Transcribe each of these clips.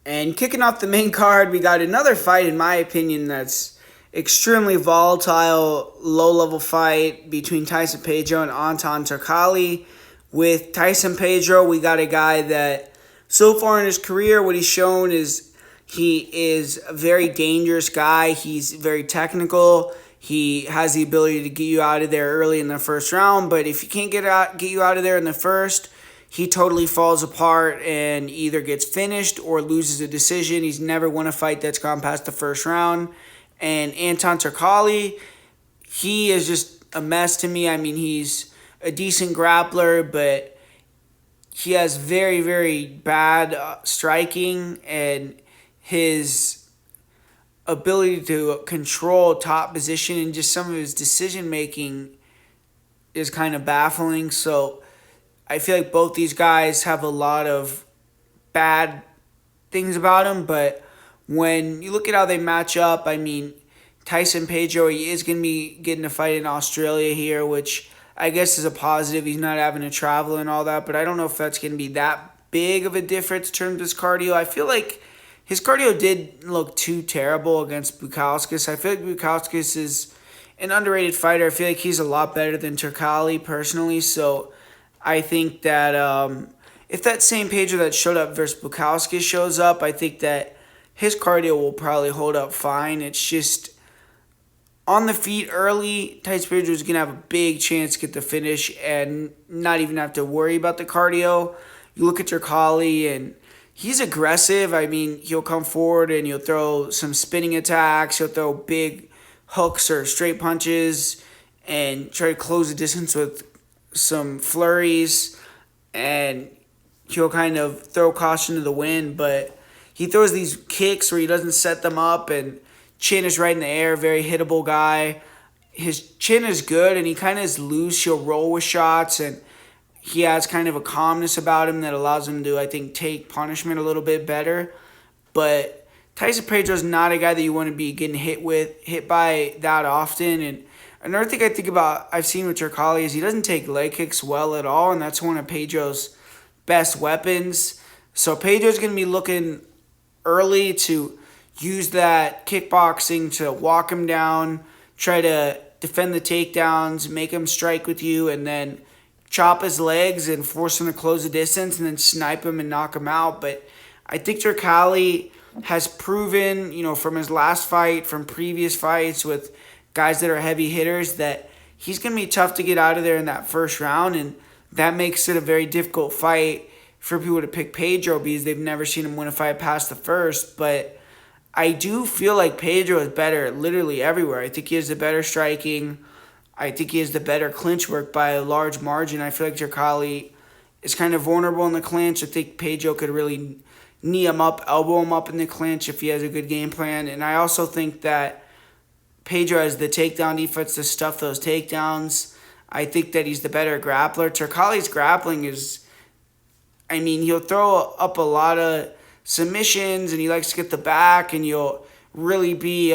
And kicking off the main card, we got another fight, in my opinion, that's extremely volatile, low level fight between Tyson Pedro and Anton Turkalj. With Tyson Pedro, we got a guy that so far in his career, what he's shown is he is a very dangerous guy. He's very technical. He has the ability to get you out of there early in the first round, but if he can't get you out of there in the first, he totally falls apart and either gets finished or loses a decision. He's never won a fight that's gone past the first round. And Anton Turkalj, he is just a mess to me. I mean, he's a decent grappler, but he has very, very bad striking, and his ability to control top position and just some of his decision making is kind of baffling. So I feel like both these guys have a lot of bad things about them, but when you look at how they match up, I mean, Tyson Pedro, he is going to be getting a fight in Australia here, which I guess is a positive. He's not having to travel and all that, but I don't know if that's going to be that big of a difference in terms of his cardio. I feel like his cardio did look too terrible against Bukauskas. I feel like Bukauskas is an underrated fighter. I feel like he's a lot better than Turkalj personally, so I think that if that same Pedro that showed up versus Bukowski shows up, I think that his cardio will probably hold up fine. It's just on the feet early, Tyson Pedro is going to have a big chance to get the finish and not even have to worry about the cardio. You look at Turkalj and he's aggressive. I mean, he'll come forward and he'll throw some spinning attacks. He'll throw big hooks or straight punches and try to close the distance with some flurries, and he'll kind of throw caution to the wind, but he throws these kicks where he doesn't set them up, and chin is right in the air, very hittable guy. His chin is good, and he kind of is loose. He'll roll with shots, and he has kind of a calmness about him that allows him to, I think, take punishment a little bit better. But Tyson Pedro is not a guy that you want to be getting hit by that often, and another thing I think about I've seen with Turkalj is he doesn't take leg kicks well at all, and that's one of Pedro's best weapons. So Pedro's going to be looking early to use that kickboxing to walk him down, try to defend the takedowns, make him strike with you, and then chop his legs and force him to close the distance and then snipe him and knock him out. But I think Turkalj has proven, from his last fight, from previous fights with guys that are heavy hitters, that he's going to be tough to get out of there in that first round, and that makes it a very difficult fight for people to pick Pedro because they've never seen him win a fight past the first. But I do feel like Pedro is better literally everywhere. I think he has the better striking. I think he has the better clinch work by a large margin. I feel like Turkalj is kind of vulnerable in the clinch. I think Pedro could really knee him up, elbow him up in the clinch if he has a good game plan. And I also think that Pedro has the takedown defense to stuff those takedowns. I think that he's the better grappler. Turkalj's grappling is, I mean, he'll throw up a lot of submissions and he likes to get the back, and you'll really be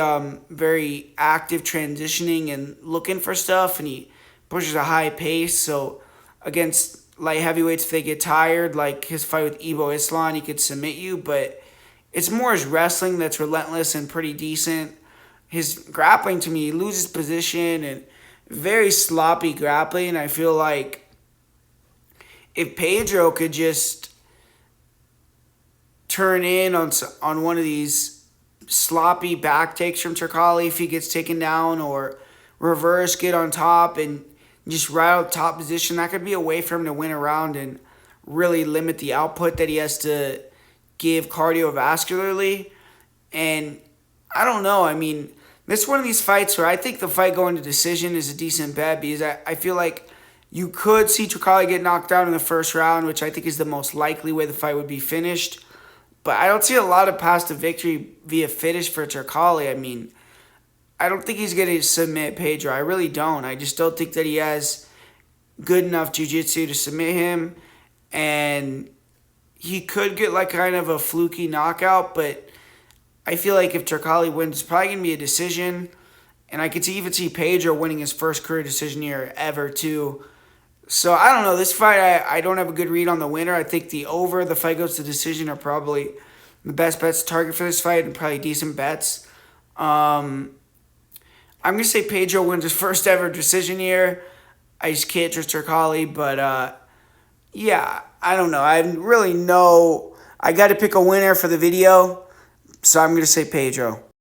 very active transitioning and looking for stuff, and he pushes a high pace. So against light heavyweights, if they get tired, like his fight with Ivo Islam, he could submit you, but it's more his wrestling that's relentless and pretty decent. His grappling, to me, he loses position and very sloppy grappling. I feel like if Pedro could just turn in on one of these sloppy back takes from Turkalj if he gets taken down, or reverse, get on top and just ride out top position, that could be a way for him to win a round and really limit the output that he has to give cardiovascularly. And I don't know. I mean, this is one of these fights where I think the fight going to decision is a decent bet because I feel like you could see Turkalj get knocked out in the first round, which I think is the most likely way the fight would be finished. But I don't see a lot of path to victory via finish for Turkalj. I mean, I don't think he's going to submit Pedro. I really don't. I just don't think that he has good enough jiu-jitsu to submit him. And he could get like kind of a fluky knockout, but I feel like if Turkalj wins, it's probably going to be a decision. And I could even see Pedro winning his first career decision here ever, too. So, I don't know. This fight, I don't have a good read on the winner. I think the fight goes to decision, are probably the best bets to target for this fight and probably decent bets. I'm going to say Pedro wins his first ever decision here. I just can't trust Turkalj, but yeah, I don't know. I really know. I got to pick a winner for the video, so I'm going to say Pedro.